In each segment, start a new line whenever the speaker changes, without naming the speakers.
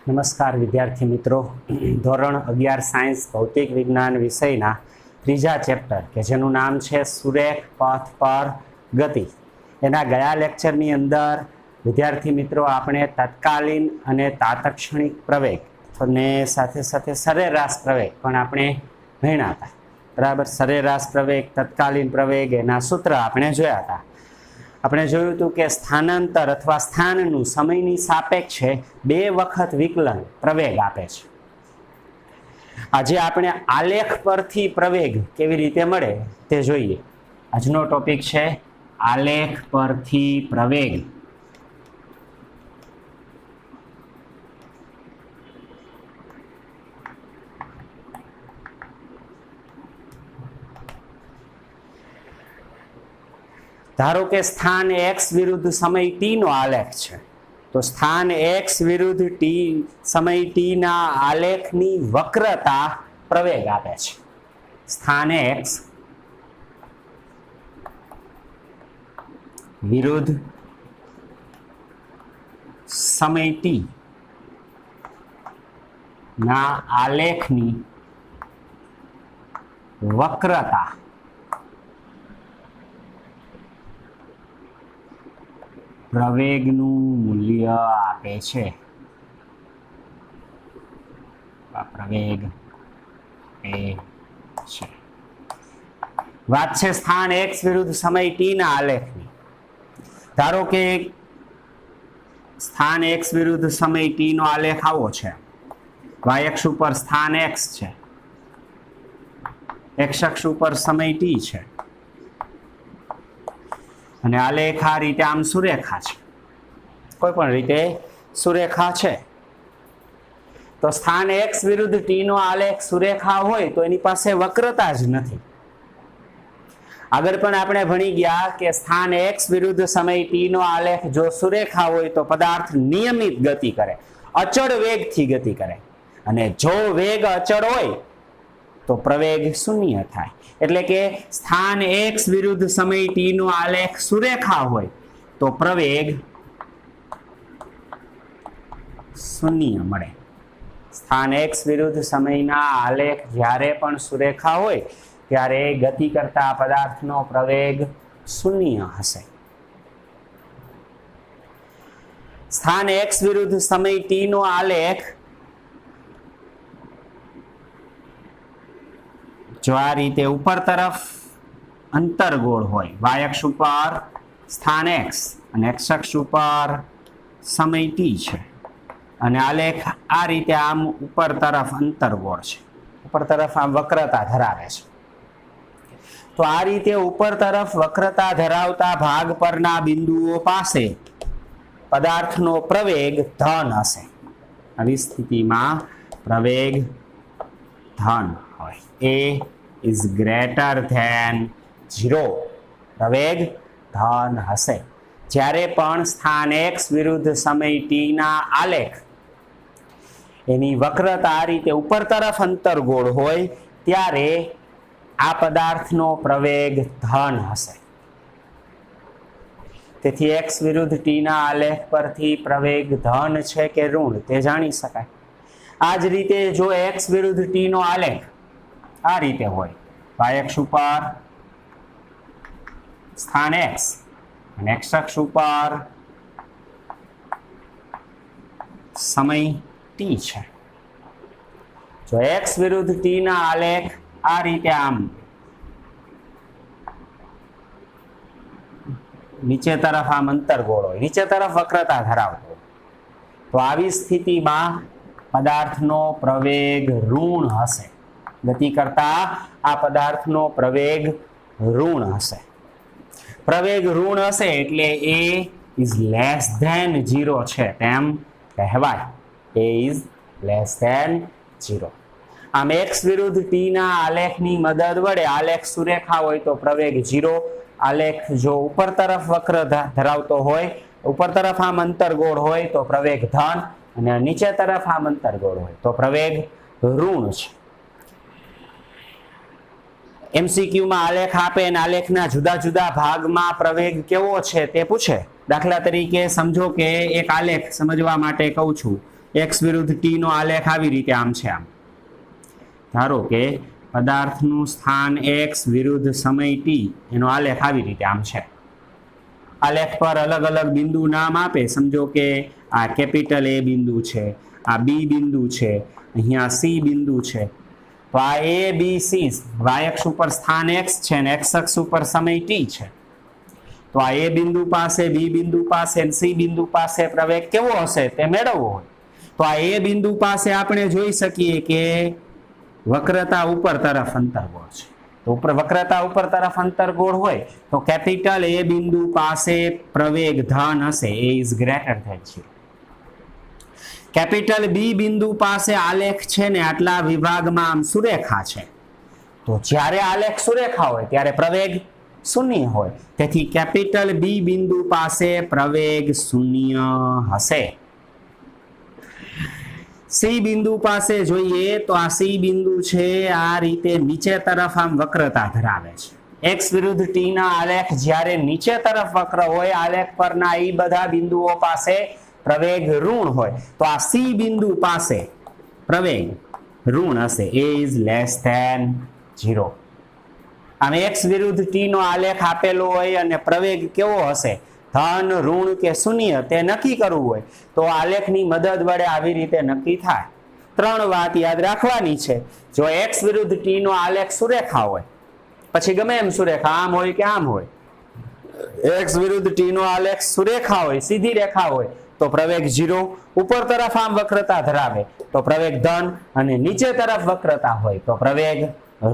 નમસ્કાર વિદ્યાર્થી મિત્રો, ધોરણ 11 સાયન્સ ભૌતિક વિજ્ઞાન વિષયના ત્રીજા ચેપ્ટર કે જેનું નામ છે સુરેખ પથ પર ગતિ. એના ગયા લેક્ચરની અંદર વિદ્યાર્થી મિત્રો આપણે તત્કાલીન અને તાત્ક્ષણિક પ્રવેગ અને સાથે સાથે સરેરાશ પ્રવેગ પણ આપણે ભણ્યા હતા. બરાબર, સરેરાશ પ્રવેગ, તત્કાલીન પ્રવેગ એના સૂત્ર આપણે જોયા હતા. આપણે જોયું હતું કે સ્થાનાંતર અથવા સ્થાનનું સમયની સાપેક્ષે 2 વખત વિકલન પ્રવેગ આપે છે. આજે આપણે આલેખ પરથી પ્રવેગ કેવી રીતે મળે તે જોઈએ. આજનો ટોપિક છે આલેખ પરથી પ્રવેગ. ધારો કે સ્થાન x વિરુદ્ધ સમય t નો આલેખ છે, તો સ્થાન x વિરુદ્ધ સમય t ના આલેખની વક્રતા પ્રવેગ આપે છે. સ્થાન x વિરુદ્ધ સમય t ના આલેખની વક્રતા પ્રવેગનું મૂલ્ય આપે છે. પ્રવેગ એ છે. વાત છે સ્થાન x વિરુદ્ધ સમય t ના આલેખની. ધારો કે સ્થાન x વિરુદ્ધ સમય t નો આલેખ આવો છે. y અક્ષ ઉપર સ્થાન x છે, x અક્ષ ઉપર સમય t છે અને આલેખ આ રીતે આમ સુરેખા છે, કોઈ પણ રીતે સુરેખા છે. તો સ્થાન x વિરુદ્ધ t નો આલેખ સુરેખા હોય તો એની પાસે વક્રતા જ નથી. આગળ પણ આપણે ભણી ગયા કે સ્થાન x વિરુદ્ધ સમય t નો આલેખ જો સુરેખા હોય તો પદાર્થ નિયમિત ગતિ કરે, અચળ વેગથી ગતિ કરે, અને જો વેગ અચળ હોય તો પ્રવેગ શૂન્ય થાય. એટલે કે સ્થાન x વિરુદ્ધ સમય t નો આલેખ સુરેખા હોય તો પ્રવેગ શૂન્ય મળે. સ્થાન x વિરુદ્ધ સમયના આલેખ જ્યારે પણ સુરેખા હોય ત્યારે ગતિ કરતા પદાર્થનો પ્રવેગ શૂન્ય હશે. સ્થાન x વિરુદ્ધ સમય t નો આલેખ જો આ રીતે ઉપર તરફ અંતર્ગોળ હોય, y અક્ષ ઉપર સ્થાન x અને x અક્ષ ઉપર સમય t છે, અને આલેખ આ રીતે આમ ઉપર તરફ અંતર્ગોળ છે, ઉપર તરફ આમ વક્રતા ધરાવે છે. તો આ રીતે ઉપર તરફ વક્રતા ધરાવતા ભાગ પરના બિંદુઓ પાસે પદાર્થનો પ્રવેગ ધન હશે. આવી સ્થિતિમાં પ્રવેગ ધન હોય. A is greater than 0. પ્રવેગ ધન હશે. જ્યારે પણ સ્થાન x વિરુદ્ધ સમય t ના આલેખ એની વક્રતા આ રીતે ઉપર તરફ અંતર્ગોળ હોય ત્યારે આ પદાર્થનો પ્રવેગ ધન હશે. તેથી x વિરુદ્ધ t ના આલેખ પરથી પ્રવેગ ધન છે કે ઋણ તે જાણી શકાય. આ જ રીતે જો x વિરુદ્ધ t નો આલેખ આ રીતે હોય, y અક્ષ ઉપર સ્થાન x અને x અક્ષ ઉપર સમય t છે. જો x વિરુદ્ધ t ના આલેખ આ રીતે આમ નીચે તરફ આમ અંતર્ગોળ હોય, નીચે તરફ વક્રતા ધરાવતો હોય, તો આવી સ્થિતિમાં પદાર્થનો પ્રવેગ ઋણ હશે. ગતિ કરતા આ પદાર્થનો પ્રવેગ ઋણ હશે. પ્રવેગ ઋણ હશે એટલે a is less than 0 છે તેમ કહેવાય. a is less than 0. આમ x વિરુદ્ધ t ના આલેખની મદદ વડે આલેખ સુરેખા હોય તો પ્રવેગ 0, આલેખ જો ઉપર તરફ વક્ર ધરાવતો હોય, ઉપર તરફ આમ અંતર્ગોળ હોય તો પ્રવેગ ધન, અને નીચે તરફ આમ અંતર્ગોળ હોય તો પ્રવેગ ઋણ છે. MCQ માં આલેખ આપે અને આલેખના જુદા જુદા ભાગમાં પ્રવેગ કેવો છે તે પૂછે. દાખલા તરીકે સમજો કે એક આલેખ સમજવા માટે કહું છું x વિરુદ્ધ t નો આલેખ આવી રીતે આમ છે આમ. ધારો કે પદાર્થનું સ્થાન x વિરુદ્ધ સમય t એનો આલેખ આવી રીતે આમ છે. આલેખ પર અલગ અલગ બિંદુ નામ આપે. સમજો કે આ કેપિટલ A બિંદુ છે, આ B બિંદુ છે, અહીંયા C બિંદુ છે. તો આ A B C y અક્ષ ઉપર સ્થાન x છે અને x અક્ષ ઉપર સમય t છે. તો આ A બિંદુ પાસે, B બિંદુ પાસે અને C બિંદુ પાસે પ્રવેગ કેવો હશે તે મેળવવો હોય તો આ A બિંદુ પાસે આપણે જોઈ શકીએ કે વક્રતા ઉપર તરફ અંતર્ગોળ છે. તો ઉપર વક્રતા ઉપર તરફ અંતર્ગોળ હોય તો કેપિટલ A બિંદુ પાસે પ્રવેગ ધન હશે, A is greater than 0. Capital B બિંદુ પાસે આલેખ છે ને આટલા વિભાગમાં આમ સુરેખા છે. તો જ્યારે આલેખ સુરેખા હોય ત્યારે પ્રવેગ શૂન્ય હોય. તેથી કેપિટલ B બિંદુ પાસે પ્રવેગ શૂન્ય હશે. C બિંદુ પાસે જોઈએ તો આ C બિંદુ છે આ રીતે નીચે તરફ આમ વક્રતા ધરાવે છે. x વિરુદ્ધ t ના આલેખ જ્યારે નીચે તરફ વક્ર હોય, આલેખ પરના એ બધા બિંદુઓ પાસે પ્રવેગ ઋણ હોય તો આ C બિંદુ પાસે પ્રવેગ ઋણ હશે, a is less than 0. આમ x વિરુદ્ધ t નો આલેખ આપેલો હોય અને પ્રવેગ કેવો હશે, ધન, ઋણ કે શૂન્ય તે નક્કી કરવું હોય તો આલેખની મદદ વડે આવી રીતે નક્કી થાય. 3 વાત યાદ રાખવાની છે. જો x વિરુદ્ધ t નો આલેખ સુરેખા હોય, પછી ગમે એમ સુરેખા આમ હોય કે આમ હોય, x વિરુદ્ધ t નો આલેખ સુરેખા હોય, સીધી રેખા હોય તો પ્રવેગ 0, ઉપર તરફ આમ વક્રતા ધરાવે તો પ્રવેગ ધન અને નીચે તરફ વક્રતા હોય તો પ્રવેગ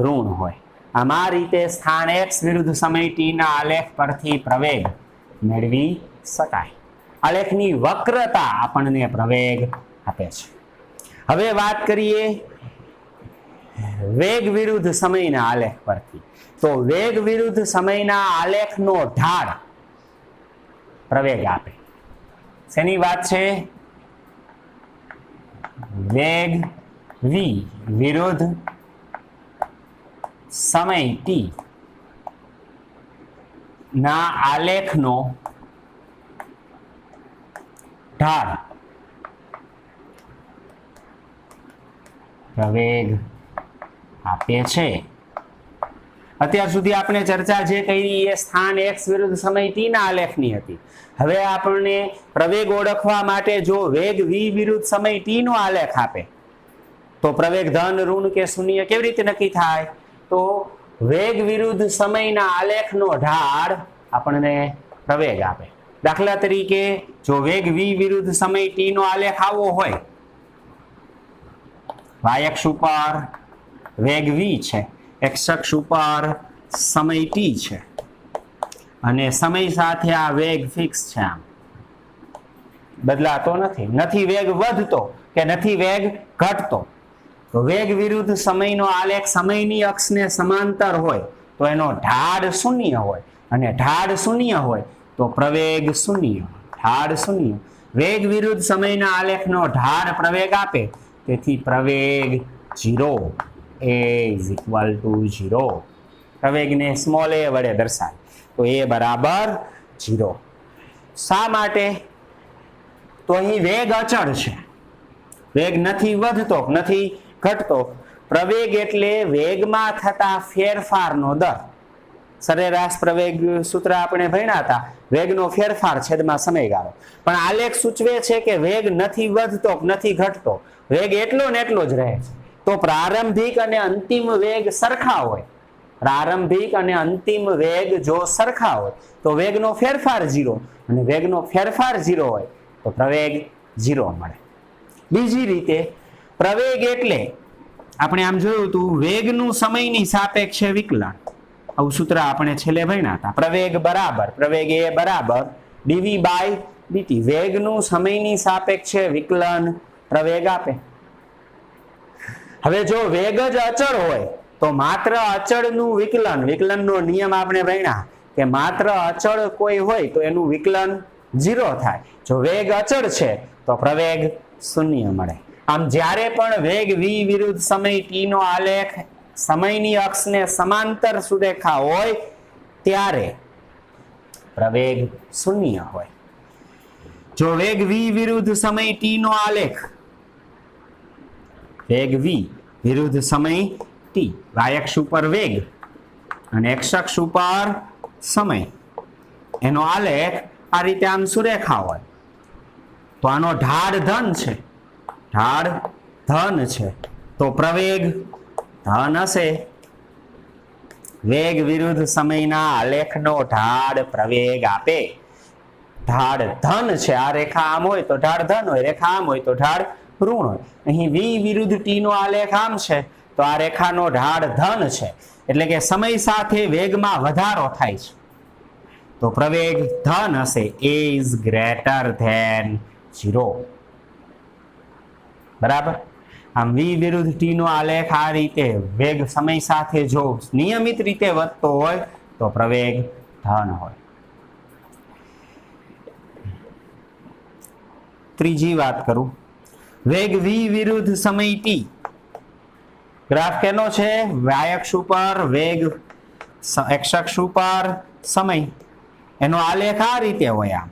ઋણ હોય. આમ આ રીતે સ્થાન x વિરુદ્ધ સમય t ના આલેખ પરથી પ્રવેગ મેળવી શકાય. આલેખની વક્રતા આપણને પ્રવેગ આપે છે. હવે વાત કરીએ વેગ વિરુદ્ધ સમયના આલેખ પરથી. તો વેગ વિરુદ્ધ સમયના આલેખનો ઢાળ પ્રવેગ આપે. શેની વાત છે? વેગ v વિરુદ્ધ સમય t ના આલેખનો ઢાળ પ્રવેગ આપે છે. અત્યાર સુધી આપણે ચર્ચા જે કરી એ સ્થાન x વિરુદ્ધ સમય t ના આલેખની હતી. હવે આપણને પ્રવેગ ઓળખવા માટે જો વેગ v વિરુદ્ધ સમય t નો આલેખ આપે તો પ્રવેગ ધન, ઋણ કે શૂન્ય કેવી રીતે નક્કી થાય? તો વેગ વિરુદ્ધ સમયના આલેખનો ઢાળ આપણને પ્રવેગ આપે. દાખલા તરીકે જો વેગ v વિરુદ્ધ સમય t નો આલેખ આવો હોય, y અક્ષ ઉપર વેગ v છે, x અક્ષ ઉપર સમય t છે અને સમય સાથે આ વેગ ફિક્સ છે, આમ બદલાતો નથી, નથી વેગ વધતો કે નથી વેગ ઘટતો. તો વેગ વિરુદ્ધ સમયનો આલેખ સમયની અક્ષને સમાંતર હોય તો એનો ઢાળ શૂન્ય હોય અને ઢાળ શૂન્ય હોય તો પ્રવેગ શૂન્ય. ઢાળ શૂન્ય. વેગ વિરુદ્ધ સમયના આલેખનો ઢાળ પ્રવેગ આપે તેથી પ્રવેગ 0, a is equal to 0. પ્રવેગને સ્મોલ a વડે દર્શાવે તો a બરાબર 0. શા માટે? તો અહીં વેગ અચળ છે, વેગ નથી વધતો નથી ઘટતો. પ્રવેગ એટલે વેગમાં થતા ફેરફારનો દર. સરેરાશ પ્રવેગ સૂત્ર આપણે ભણ્યા હતા, વેગનો ફેરફાર છેદમાં સમયગાળો. પણ આલેખ સૂચવે છે કે વેગ નથી વધતો નથી ઘટતો, વેગ એટલો ને એટલો જ રહે છે. તો પ્રારંભિક અને અંતિમ વેગ સરખા હોય, પ્રારંભિક અને અંતિમ વેગ જો સરખા હોય તો વેગનો ફેરફાર 0 અને વેગનો ફેરફાર 0 હોય તો પ્રવેગ 0 મળે. બીજી રીતે પ્રવેગ એટલે આપણે આમ જોયું હતું વેગનું સમયની સાપેક્ષે વિકલન. આવું સૂત્ર આપણે છેલ્લે ભણ્યા હતા. પ્રવેગ બરાબર પ્રવેગ a બરાબર dv by dt. વેગનું સમયની સાપેક્ષે વિકલન પ્રવેગ આપે. હવે જો વેગ જ અચળ હોય તો માત્ર અચળનું વિકલન, વિકલનનો નિયમ આપણે ભણ્યા કે માત્ર અચળ કોઈ હોય તો એનું વિકલન 0 થાય. જો વેગ અચળ છે તો પ્રવેગ શૂન્ય મળે. આમ જ્યારે પણ વેગ v વિરુદ્ધ સમય t નો આલેખ સમયની અક્ષને સમાંતર સુરેખા હોય ત્યારે પ્રવેગ શૂન્ય હોય. જો વેગ v વિરુદ્ધ સમય t નો આલેખ વેગ v વિરુદ્ધ સમય t, y અક્ષ ઉપર વેગ અને x અક્ષ ઉપર સમય, એનો આલેખ આ રીતે આમ સુરેખા હોય તો આનો ઢાળ ધન છે, ઢાળ ધન છે તો પ્રવેગ ધન હશે. વેગ વિરુદ્ધ સમયના આલેખનો ઢાળ પ્રવેગ આપે. ઢાળ ધન છે, આ રેખા આમ હોય તો ઢાળ ધન હોય, રેખા આમ હોય તો ઢાળ ઋણ હોય. અહીં v વિરુદ્ધ t નો આલેખ આમ છે તો આ રેખાનો ઢાળ ધન છે, એટલે કે સમય સાથે વેગમાં વધારો થાય છે તો પ્રવેગ ધન હશે. a is greater than 0. બરાબર. આમ v વિરુદ્ધ t નો આલેખ આ રીતે વેગ સમય સાથે જો નિયમિત રીતે વધતો હોય તો પ્રવેગ ધન હોય. ત્રીજી વાત કરું, વેગ v વિરુદ્ધ સમય t. ગ્રાફ કેનો છે? y અક્ષ ઉપર વેગ, x અક્ષ ઉપર સમય, એનો આલેખ આ રીતે હોય. આમ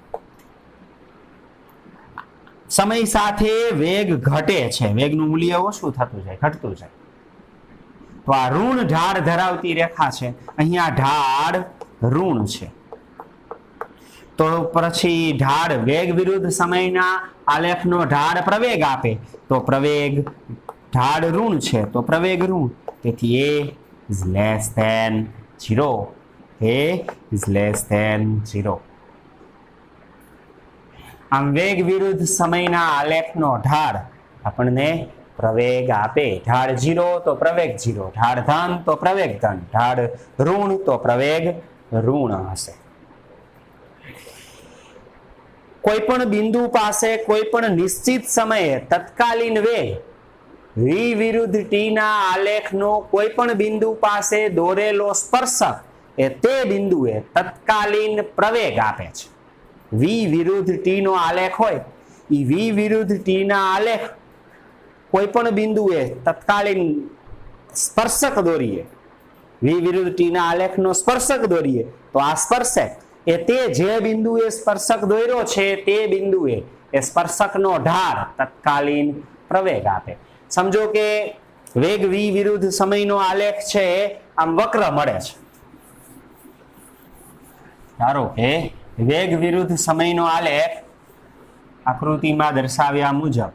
સમય સાથે વેગ ઘટે છે, વેગનું મૂલ્ય ઓછું થતું જાય, ઘટતું જાય. તો આ ઋણ ઢાળ ધરાવતી રેખા છે, અહીંયા ઢાળ ઋણ છે તો પછી ઢાળ વેગ વિરુદ્ધ સમયના આલેખનો ઢાળ પ્રવેગ આપે તો પ્રવેગ ઢાળ ઋણ છે તો પ્રવેગ ઋણ, તેથી a is less than 0. a is less than 0. આમ વેગ વિરુદ્ધ સમયના આલેખનો ઢાળ આપણને પ્રવેગ આપે. ઢાળ 0 તો પ્રવેગ 0, ઢાળ ધન તો પ્રવેગ ધન, ઢાળ ઋણ તો પ્રવેગ ઋણ હશે. કોઈ પણ બિંદુ પાસે કોઈ પણ નિશ્ચિત સમયે તત્કાલીન વેગ v વિરુદ્ધ t ના આલેખનો કોઈ પણ બિંદુ પાસે દોરેલો સ્પર્શક એ તે બિંદુએ તત્કાલીન પ્રવેગ આપે છે. v વિરુદ્ધ t નો આલેખ હોય એ v વિરુદ્ધ t ના આલેખ કોઈ પણ બિંદુએ તત્કાલીન સ્પર્શક દોરીએ, v વિરુદ્ધ t ના આલેખનો સ્પર્શક દોરીએ તો આ સ્પર્શક એ તે જે બિંદુએ સ્પર્શક દોર્યો છે તે બિંદુએ એ સ્પર્શકનો ઢાળ તત્કાલીન પ્રવેગ આપે. સમજો કે વેગ v વિરુદ્ધ સમયનો આલેખ છે આમ વક્ર મળે છે. ધારો કે વેગ વિરુદ્ધ સમયનો આલેખ આકૃતિમાં દર્શાવ્યા મુજબ,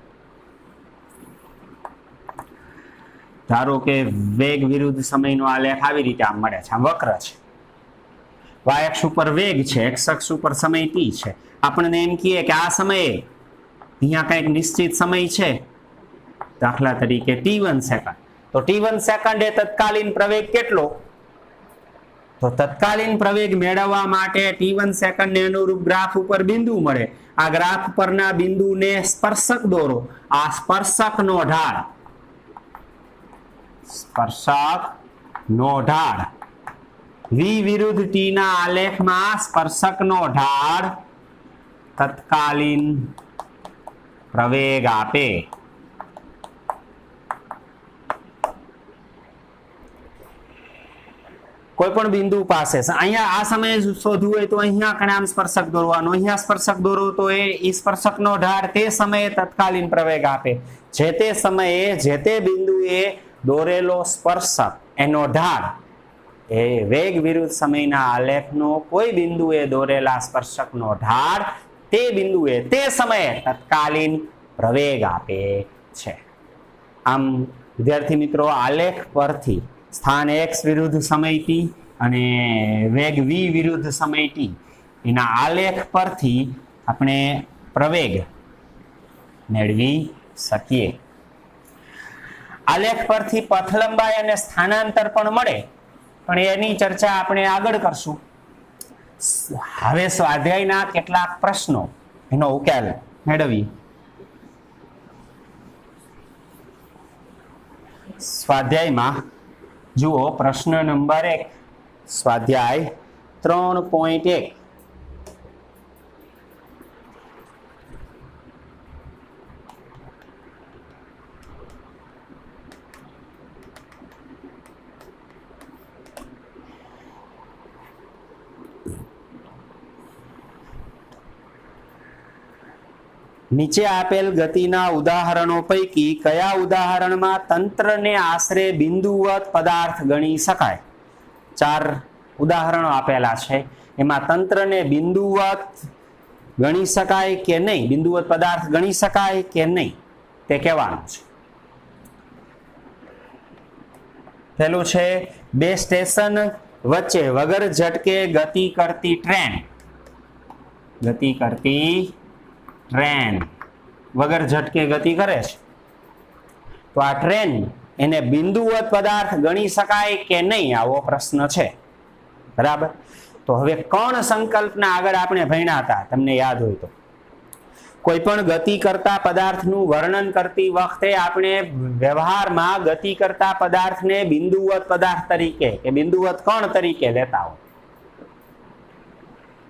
ધારો કે વેગ વિરુદ્ધ સમયનો આલેખ આવી રીતે આમ મળે છે, આમ વક્ર છે. y અક્ષ ઉપર વેગ છે, x અક્ષ ઉપર સમય t છે. આપણને એમ કહીએ કે આ સમયે અહીંયા કંઈક નિશ્ચિત સમય છે, દાખલા તરીકે t1 સેકન્ડ, તો t1 સેકન્ડ એ તત્કાલીન પ્રવેગ કેટલો? તો તત્કાલીન પ્રવેગ મેળવવા માટે t1 સેકન્ડને અનુરૂપ ગ્રાફ ઉપર બિંદુ મળે. આ ગ્રાફ પરના બિંદુને સ્પર્શક દોરો. આ સ્પર્શકનો ઢાળ, સ્પર્શકનો ઢાળ v વિરુદ્ધ t ના આલેખમાં સ્પર્શકનો ઢાળ તત્કાલીન પ્રવેગ આપે. કોઈ પણ બિંદુ પાસે અહીંયા આ સમયે શોધવું હોય તો અહીંયા કણે આમ સ્પર્શક દોરવાનો, અહીંયા સ્પર્શક દોરો તો એ સ્પર્શકનો ઢાળ તે સમયે તત્કાલીન પ્રવેગ આપે. જે તે સમયે જે તે બિંદુએ દોરેલો સ્પર્શક એનો ઢાળ એ વેગ વિરુદ્ધ સમયના આલેખનો કોઈ બિંદુએ દોરેલા સ્પર્શકનો ઢાળ તે બિંદુએ તે સમયે તત્કાલીન પ્રવેગ આપે છે. આમ વિદ્યાર્થી મિત્રો, આલેખ પરથી સ્થાન x વિરુદ્ધ સમય t અને વેગ v વિરુદ્ધ સમય t એના આલેખ પરથી આપણે પ્રવેગ મેળવી શકીએ. આલેખ પરથી પથ લંબાઈ અને સ્થાનાંતર પણ મળે, પણ એની ચર્ચા આપણે આગળ કરશું. હવે સ્વાધ્યાયના કેટલાક પ્રશ્નો એનો ઉકેલ મેળવી. સ્વાધ્યાયમાં જુઓ, પ્રશ્ન નંબર 1, સ્વાધ્યાય 3.1. નીચે આપેલ ગતિના ઉદાહરણો પૈકી કયા ઉદાહરણમાં તંત્રને આશરે બિંદુવત પદાર્થ ગણી શકાય? 4 ઉદાહરણો આપેલા છે, એમાં તંત્રને બિંદુવત ગણી શકાય કે નહીં, બિંદુવત પદાર્થ ગણી શકાય કે નહીં તે કહેવાનું છે. પહેલું છે, 2 સ્ટેશન વચ્ચે વગર ઝટકે ગતિ કરતી ટ્રેન. ગતિ કરતી ટ્રેન વગર ઝટકે ગતિ કરે છે, તો આ ટ્રેન એને બિંદુવત પદાર્થ ગણી શકાય કે નહીં, આવો પ્રશ્ન છે. બરાબર. તો હવે કણ સંકલ્પના આગળ આપણે ભણ્યા હતા, તમને યાદ હોય તો. કોઈ પણ ગતિ કરતા પદાર્થનું વર્ણન કરતી વખતે આપણે વ્યવહારમાં ગતિ કરતા પદાર્થને બિંદુવત પદાર્થ તરીકે કે બિંદુવત કણ તરીકે લેતા હોય.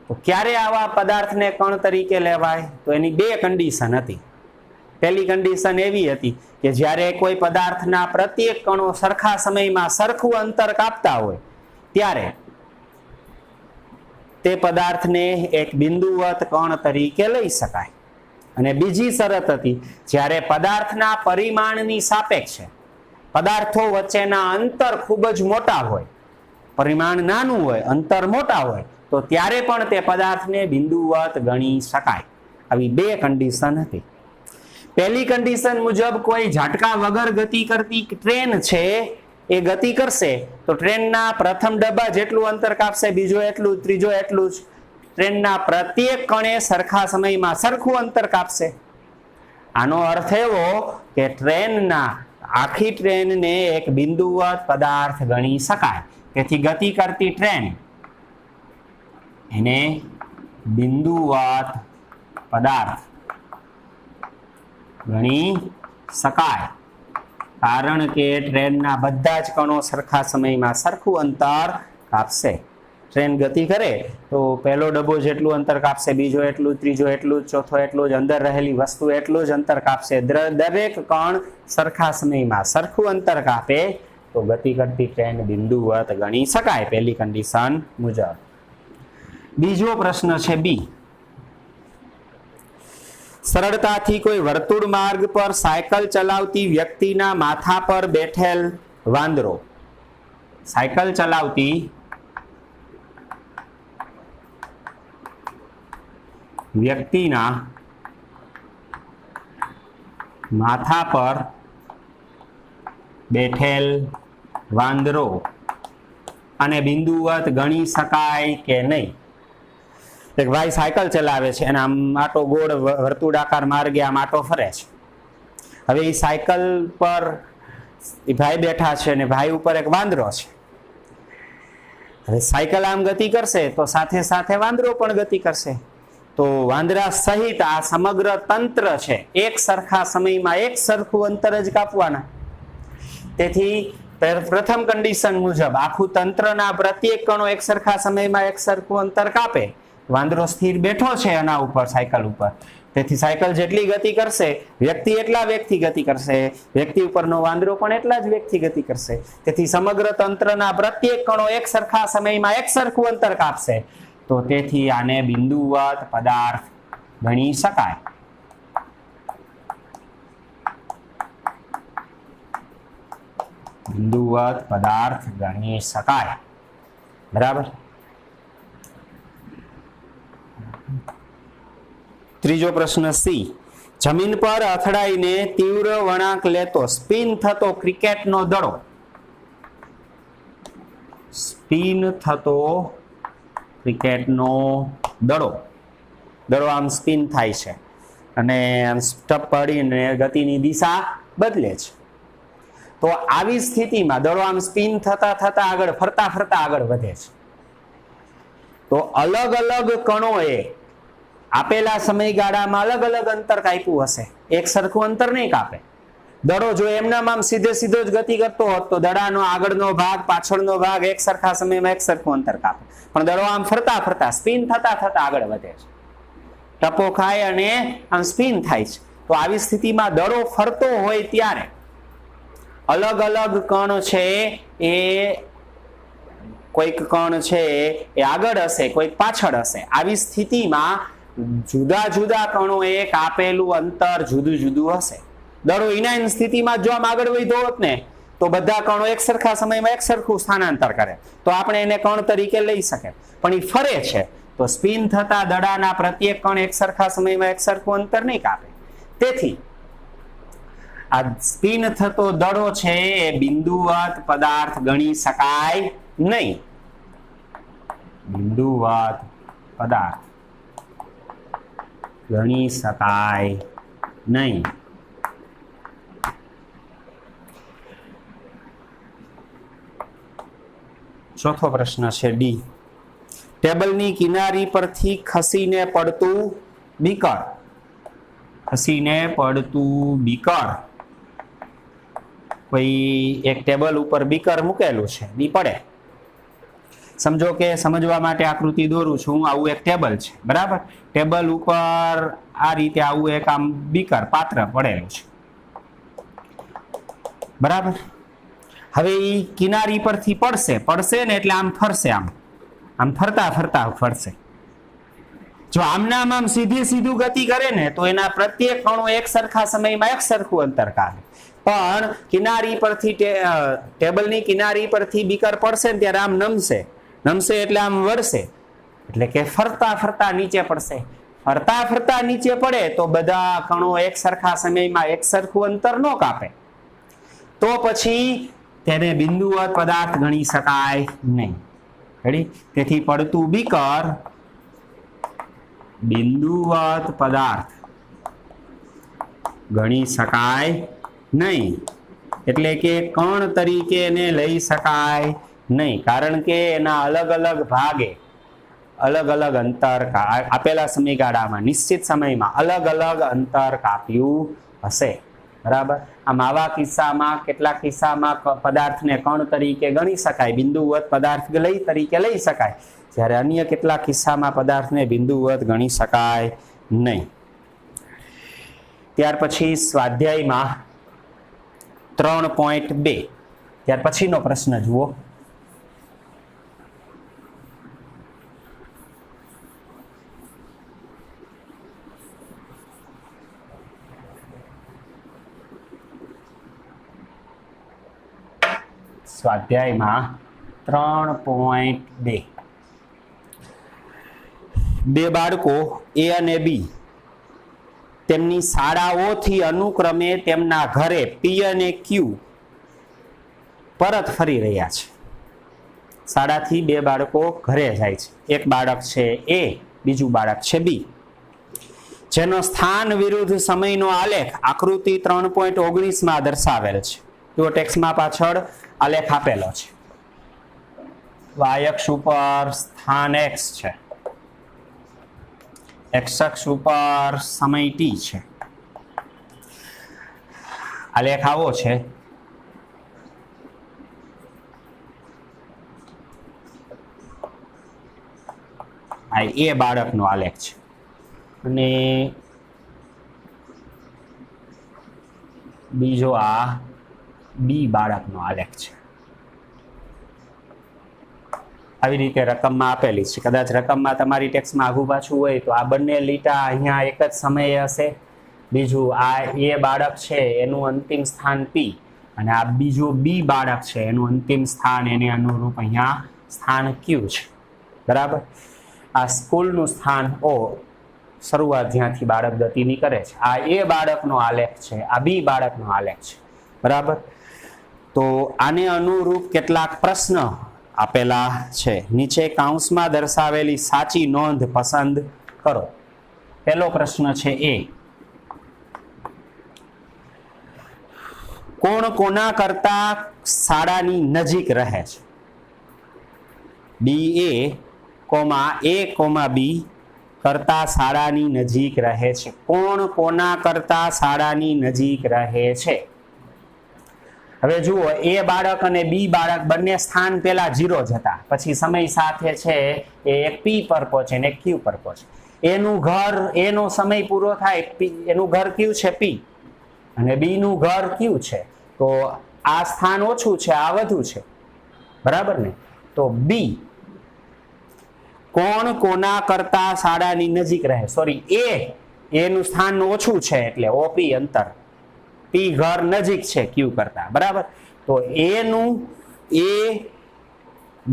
તો ક્યારે આવા પદાર્થને કણ તરીકે લેવાય? તો એની 2 કન્ડિશન હતી. પહેલી કન્ડિશન એવી હતી કે જ્યારે કોઈ પદાર્થના પ્રત્યેક કણો સરખા સમયમાં સરખું અંતર કાપતા હોય ત્યારે તે પદાર્થને એક બિંદુવત કણ તરીકે લઈ શકાય. અને બીજી શરત હતી, જ્યારે પદાર્થના પરિમાણની સાપેક્ષે પદાર્થો વચ્ચેના અંતર ખૂબ જ મોટા હોય, પરિમાણ નાનું હોય, અંતર મોટા હોય, તો ત્યારે પણ તે પદાર્થને બિંદુવત ગણી શકાય. આવી 2 કન્ડિશન હતી. પહેલી કન્ડિશન મુજબ કોઈ ઝાટકા વગર ગતિ કરતી ટ્રેન છે, એ ગતિ કરશે તો ટ્રેનના પ્રથમ ડબ્બા જેટલું અંતર કાપશે, બીજો એટલું, ત્રીજો એટલું જ. ટ્રેનના પ્રત્યેક કણે સરખા સમયમાં સરખું અંતર કાપશે. આનો અર્થ એવો કે આખી ટ્રેનને એક બિંદુવત પદાર્થ ગણી શકાય. તેથી ગતિ કરતી ટ્રેન એને બિંદુવત પદાર્થ ગણી શકાય, કારણ કે ટ્રેનના બધા જ કણો સરખા સમયમાં સરખું અંતર કાપશે. ટ્રેન ગતિ કરે તો પહેલો ડબ્બો જેટલું અંતર કાપશે, બીજો એટલું, ત્રીજો એટલું, ચોથો એટલું જ, અંદર રહેલી વસ્તુ એટલું જ અંતર કાપશે. દરેક કણ સરખા સમયમાં સરખું અંતર કાપે તો ગતિ કરતી ટ્રેન બિંદુવત ગણી શકાય, પહેલી કન્ડિશન મુજબ. બીજો પ્રશ્ન છે બી. સરળતાથી કોઈ વર્તુળ માર્ગ પર સાયકલ ચલાવતી વ્યક્તિના માથા પર બેઠેલ વાંદરો. સાયકલ ચલાવતી વ્યક્તિના માથા પર બેઠેલ વાંદરો અને બિંદુવત ગણી શકાય કે નહીં? એક ભાઈ સાયકલ ચલાવે છે અને આમ આટો ગોળ વર્તુળાકાર માર્ગે આમ આટો ફરે છે. હવે એ સાયકલ પર એ ભાઈ બેઠા છે અને ભાઈ ઉપર એક વાંદરો છે. હવે સાયકલ આમ ગતિ કરશે તો સાથે સાથે વાંદરો પણ ગતિ કરશે. તો વાંદરા સહિત આ સમગ્ર તંત્ર છે એક સરખા સમયમાં એક સરખું અંતર જ કાપવાના. તેથી પ્રથમ કન્ડિશન મુજબ આખું તંત્રના પ્રત્યેક કણો એક સરખા સમયમાં એક સરખું અંતર કાપે. વાંદરો સ્થિર બેઠો છે એના ઉપર, સાયકલ ઉપર, તેથી સાયકલ જેટલી ગતિ કરશે વ્યક્તિ એટલા વેગથી ગતિ કરશે, વ્યક્તિ ઉપરનો વાંદરો પણ એટલા જ વેગથી ગતિ કરશે. તેથી સમગ્ર તંત્રના પ્રત્યેક કણો એક સરખા સમયમાં એક સરખું અંતર કાપશે. તો તેથી આને બિંદુવત પદાર્થ ગણી શકાય. બિંદુવત પદાર્થ ગણી શકાય. બરાબર. ત્રીજો પ્રશ્ન સી. જમીન પર અથડાઈને તીવ્ર વળાંક લેતો સ્પિન થતો ક્રિકેટનો દડો. સ્પિન થતો ક્રિકેટનો દડો. દડો આમ સ્પિન થાય છે અને આમ સ્ટપ પડીને ગતિની દિશા બદલે છે. તો આવી સ્થિતિમાં દડો આમ સ્પિન થતા થતા આગળ ફરતા ફરતા આગળ વધે છે. તો અલગ અલગ કણોએ આપેલા સમયગાળામાં અલગ અલગ અંતર કાપ્યું હશે, એક સરખું અંતર નહીં કાપે. દડો જો એમનામાં આમ સીધો જ ગતિ કરતો હોત તો દડાનો આગળનો ભાગ પાછળનો ભાગ એક સરખા સમયમાં એક સરખું અંતર કાપે. પણ દડો આમ ફરતા ફરતા સ્પિન થતા થતા આગળ વધે છે, ટપો ખાય અને આમ સ્પિન થાય છે. તો આવી સ્થિતિમાં દડો ફરતો હોય ત્યારે અલગ અલગ કણ છે એ કોઈક કણ છે એ આગળ હશે, કોઈક પાછળ હશે. આવી સ્થિતિમાં જુદા જુદા કણોએ કાપેલું અંતર જુદું જુદું હશે. દડો ઇનાયન સ્થિતિમાં જો આમ આગળ વધ્યો હોત ને તો બધા કણો એક સરખા સમયમાં એક સરખું સ્થાનાંતર કરે તો આપણે એને કણ તરીકે લઈ શકે. પણ એ ફરે છે તો સ્પિન થતા દડાના પ્રત્યેક કણ એક સરખા સમયમાં એક સરખું અંતર નહીં કાપે. તેથી આ સ્પિન થતો દડો છે એ બિંદુવત પદાર્થ ગણી શકાય નહીં. બિંદુવત પદાર્થ ગણી શકાય નહીં. ચોથો પ્રશ્ન છે ડી. ટેબલની કિનારી પરથી ખસીને પડતું બીકર. ખસીને પડતું બીકર. કોઈ એક ટેબલ ઉપર બીકર મૂકેલું છે, બી પડે. સમજો કે સમજવા માટે આકૃતિ દોરું છું. આવું એક ટેબલ છે, બરાબર. ટેબલ ઉપર આ રીતે આવું એક આમ બીકર પાત્ર પડેલું છે, બરાબર. હવે એ કિનારી પરથી પડશે ને એટલે આમ ફરશે, આમ ફરતા ફરતા ફરશે. જો આમના આમ સીધું ગતિ કરે ને તો એના પ્રત્યેક કણો એક સરખા સમયમાં એક સરખું અંતર કાઢે. પણ કિનારી પરથી ટેબલની કિનારી પરથી બીકર પડશે ને ત્યારે આમ નમશે એટલે આમ વળશે, એટલે કે ફરતા ફરતા નીચે પડશે. ફરતા ફરતા નીચે પડે તો બધા કણો એક સરખા સમયમાં એક સરખું અંતર ન કાપે તો પછી તેને બિંદુવત પદાર્થ ગણી શકાય નહીં. તેથી પડતું બીકર બિંદુવત પદાર્થ ગણી શકાય નહીં. એટલે કે કણ તરીકે એને લઈ શકાય નહીં, કારણ કે એના અલગ અલગ ભાગે અલગ અલગ અંતર આપેલા સમયગાળામાં નિશ્ચિત સમયમાં અલગ અલગ અંતર કાપ્યું હશે, બરાબર. આમ આવા કિસ્સામાં કેટલાક કિસ્સામાં પદાર્થને કણ તરીકે ગણી શકાય, બિંદુવત પદાર્થ તરીકે લઈ શકાય, જ્યારે અન્ય કેટલાક કિસ્સામાં પદાર્થને બિંદુવત ગણી શકાય નહીં. ત્યાર પછી સ્વાધ્યાયમાં 3.2 ત્યાર પછીનો પ્રશ્ન જુઓ. સ્વાધ્યાયમાં 3.2 બે બાળકો એ અને બી તેમની શાળાઓથી અનુક્રમે તેમના ઘરે પી અને ક્યુ પરત ફરી રહ્યા છે. શાળાથી બે બાળકો ઘરે જાય છે. એક બાળક છે એ, બીજું બાળક છે બી, જેનો સ્થાન વિરુદ્ધ સમયનો આલેખ આકૃતિ 3.19 માં દર્શાવેલ છે. તો ટેક્સ્ટમાં પાછળ આલેખ આપેલો છે. વાય અક્ષ ઉપર સ્થાન x છે, x અક્ષ ઉપર સમય t છે. આલેખ આવો છે. આ એ બાળકનો આલેખ છે અને બીજો આ બી બાળકનો આલેખ છે. આવી રીતે રકમમાં આપેલી છે. કદાચ રકમમાં તમારી ટેક્સ્ટમાં આઘું પાછું હોય તો આ બંને લીટા અહીંયા એક જ સમયે હશે. બીજું આ એ બાળક છે એનું અંતિમ સ્થાન પી અને આ બીજું બી બાળક છે એનું અંતિમ સ્થાન એને અનુરૂપ અહીંયા સ્થાન ક્યુ છે, બરાબર. આ સ્કૂલનું સ્થાન ઓ, શરૂઆત જ્યાંથી બાળક ગતિની કરે છે. આ એ બાળકનો આલેખ છે, આ બી બાળકનો આલેખ છે, બરાબર. તો આને અનુરૂપ કેટલાક પ્રશ્ન આપેલા છે. નીચે કૌંસમાં દર્શાવેલી સાચી નોંધ પસંદ કરો. પહેલો પ્રશ્ન છે એ, કોણ કોના કરતા શાળાની નજીક રહે છે? બી એ કોમા બી કરતા શાળાની નજીક રહે છે. કોણ કોના કરતા શાળાની નજીક રહે છે? હવે જુઓ, એ બાળક અને બી બાળક બંને સ્થાન પહેલા 0 જ હતા, પછી સમય સાથે છે એ એક પી પર પહોંચે ને એક ક્યુ પર પહોંચે. એનું ઘર, એનો સમય પૂરો થાય, એનું ઘર ક્યુ છે પી અને બી નું ઘર ક્યુ છે. તો આ સ્થાન ઓછું છે, આ વધુ છે, બરાબર ને. તો બી કોણ કોના કરતા શાળાની નજીક રહે? સોરી, એનું સ્થાન ઓછું છે એટલે ઓપી અંતર, પી ઘર નજીક છે ક્યુ કરતા, બરાબર. તો એ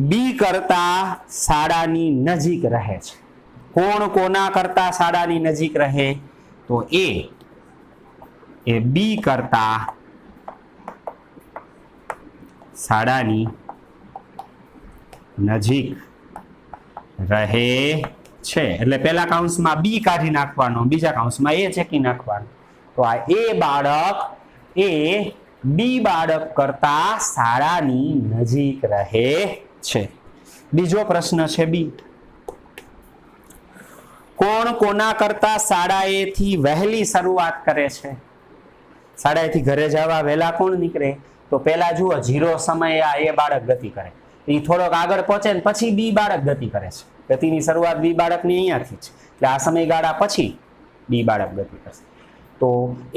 બી કરતા શાળાની નજીક રહે છે. કોણ કોના કરતા શાળાની નજીક રહે? તો એ બી કરતા શાળાની નજીક રહે છે. એટલે પહેલા કાઉન્સમાં બી કાઢી નાખવાનો, બીજા કાઉન્સમાં એ ચેકી નાખવાનો. તો આ એ બી બાળક કરતા શાળાની નજીક રહે છે. બીજો પ્રશ્ન છે બી. કોણ કોના કરતા શાળાએથી વહેલી શરૂઆત કરે છે? શાળાએથી ઘરે જવા વહેલા કોણ નીકળે? તો પહેલા જુઓ 0 સમયે આ એ બાળક ગતિ કરે, એ થોડોક આગળ પહોંચે ને પછી બી બાળક ગતિ કરે છે. ગતિની શરૂઆત બી બાળકની અહીંયાથી છે, એટલે આ સમયગાળા પછી બી બાળક ગતિ કરશે. તો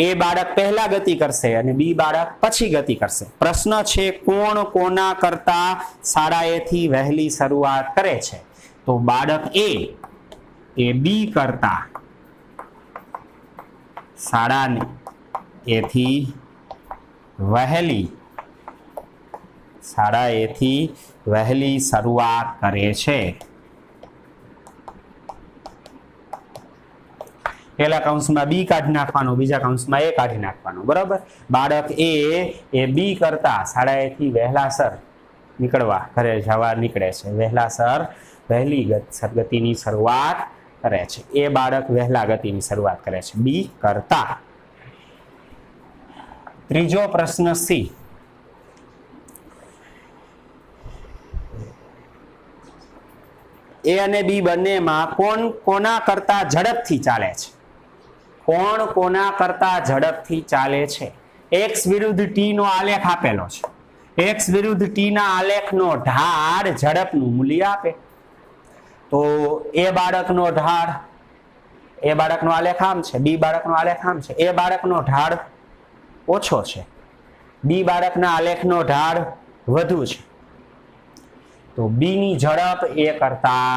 એ બાળક પહેલા ગતિ કરશે અને બી બાળક પછી ગતિ કરશે. પ્રશ્ન છે કોણ કોના કરતા શાળાએથી વહેલી શરૂઆત કરે છે? તો બાળક એ બી કરતા શાળાએથી વહેલી શરૂઆત કરે છે. પહેલા કાઉન્સમાં બી કાઢી નાખવાનો, બીજા કાઉન્સમાં એ કાઢી નાખવાનો, બરાબર. બાળક એ બી કરતા શાળાએથી વહેલાસર નીકળવા ઘરે જવા નીકળે છે, વહેલી ગતિની શરૂઆત કરે છે. એ બાળક વહેલા ગતિની શરૂઆત કરે છે બી કરતા. ત્રીજો પ્રશ્ન સી. એ અને બી બંનેમાં કોણ કોના કરતા ઝડપથી ચાલે છે? કોણ કોના કરતા ઝડપથી ચાલે છે? એક્સ વિરુદ્ધ ટી નો આલેખ આપેલો છે. એક્સ વિરુદ્ધ ટી ના આલેખનો ઢાળ ઝડપનું મૂલ્ય આપે. તો એ બાળકનો ઢાળ, એ બાળકનો આલેખ આમ છે, બી બાળકનો આલેખ આમ છે. એ બાળકનો ઢાળ ઓછો છે, બી બાળકના આલેખનો ઢાળ વધુ છે. તો બી ની ઝડપ એ કરતા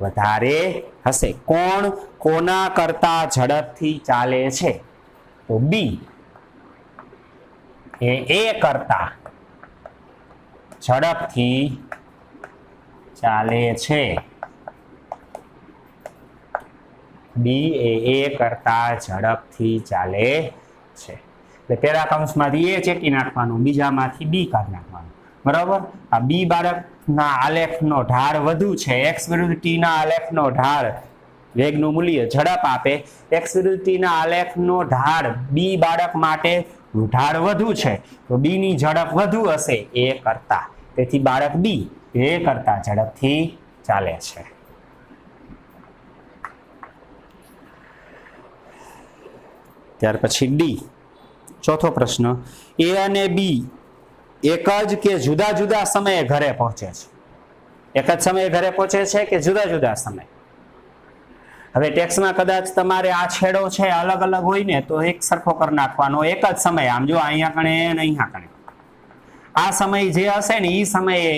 વધારે હશે. કોણ કોના કરતા ઝડપથી ચાલે છે? તો બી એ કરતા ઝડપથી ચાલે છે. બી એ કરતા ઝડપથી ચાલે છે. એટલે પહેલા કાઉન્સમાંથી એ ચેકી નાખવાનું, બીજામાંથી બી કાઢી નાખવાનું, બરાબર. આ બી બાળકના આલેખનો ઢાળ વધુ છે, એક્સ વિરુદ્ધ ટી ના આલેખનો ઢાળ વેગનું મૂલ્ય ઝડપ આપે. એક્સ વિરુદ્ધ ટી ના આલેખનો ઢાળ બી બાળક માટે ઢાળ વધુ છે, તો બી ની ઝડપ વધુ હશે એ કરતા. તેથી બાળક બી એ કરતા ઝડપથી ચાલે છે. ત્યાર પછી ડી, ચોથો પ્રશ્ન. એ અને બી એક જ કે જુદા જુદા સમયે ઘરે પહોંચે છે? એક જ સમયે ઘરે પહોંચે છે કે જુદા જુદા સમય? હવે ટેક્સમાં કદાચ તમારે આ છેડો છે અલગ અલગ હોય ને તો એક સરખો કરી નાખવાનો. એક જ સમય, આમ જો અહીંયા કણે અને અહીંયા કણે, આ સમય જે હશે ને એ સમયે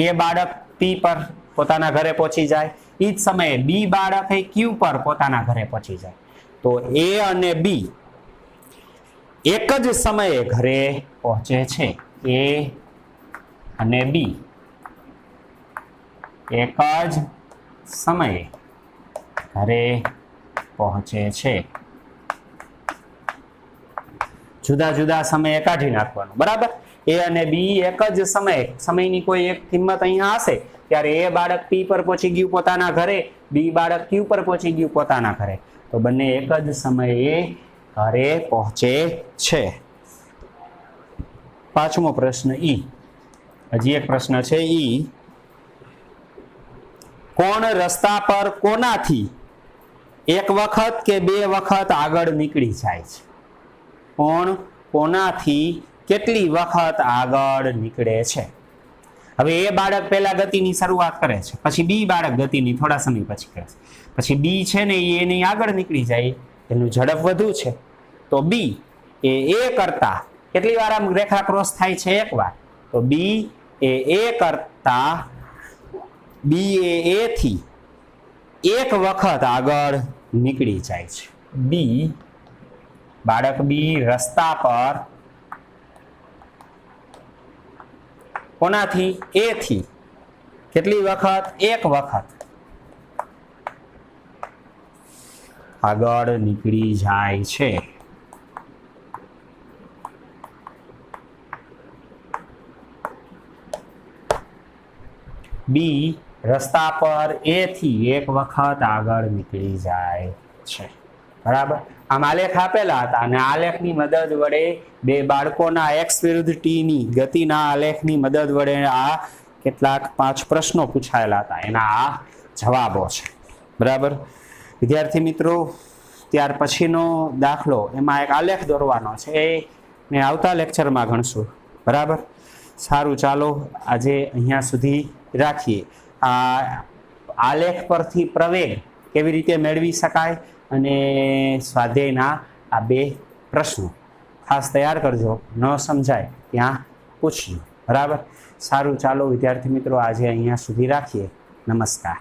એ બાળક પી પર પોતાના ઘરે પહોંચી જાય, એ જ સમયે બી બાળક એ ક્યુ પર પોતાના ઘરે પહોંચી જાય. તો એ અને બી એક જ સમયે ઘરે પહોંચે છે. એ અને બી એક જ સમયે ઘરે પહોંચે છે. જુદા જુદા સમયે કાઢી નાખવાનું, બરાબર. એ અને બી એક જ સમયે, સમયની કોઈ એક કિંમત અહીંયા હશે ત્યારે એ બાળક પી પર પહોંચી ગયું પોતાના ઘરે, બી બાળક ક્યુ પર પહોંચી ગયું પોતાના ઘરે. તો બંને એક જ સમયે ઘરે પહોંચે છે. પાંચમો પ્રશ્ન ઈ. હજી એક પ્રશ્ન છે ઈ. કોણ રસ્તા પર કોનાથી એક વખત કે બે વખત આગળ નીકળી જાય છે? કોણ કોનાથી કેટલી વખત આગળ નીકળે છે? હવે એ બાળક પહેલા ગતિની શરૂઆત કરે છે, પછી બી બાળક ગતિની થોડા સમય પછી કરે છે, પછી બી છે ને એની આગળ નીકળી જાય, એનું ઝડપ વધુ છે. તો બી એ કરતા કેટલી વાર આમ રેખા ક્રોસ થાય છે? એક વાર. તો બી એ કરતા, બી એ થી એક વખત આગળ નીકળી જાય છે. બી, બાળક બી રસ્તા પર કોનાથી? એ થી. કેટલી વખત? એક વખત આગળ નીકળી જાય છે. બી રસ્તા પર એ થી એક વખત આગળ નીકળી જાય છે. બરાબર. આમ આલેખ આપેલા હતા અને આલેખની મદદ વડે બે બાળકોના એક્સ વિરુદ્ધ ટી ની ગતિના આલેખની મદદ વડે આ કેટલાક 5 પ્રશ્નો પૂછાયેલા હતા, એના આ જવાબો છે. બરાબર. વિદ્યાર્થી મિત્રો, ત્યાર પછીનો દાખલો, એમાં એક આલેખ દોરવાનો છે, એને આવતા લેક્ચરમાં ગણશું. બરાબર. સારું, ચાલો આજે અહીંયા સુધી રાખીએ. આ આલેખ પરથી પ્રવેગ કેવી રીતે મેળવી શકાય અને સ્વાધ્યાયના આ 2 પ્રશ્નો ખાસ તૈયાર કરજો. ન સમજાય ત્યાં પૂછજો. બરાબર. સારું, ચાલો વિદ્યાર્થી મિત્રો આજે અહીંયા સુધી રાખીએ. નમસ્કાર.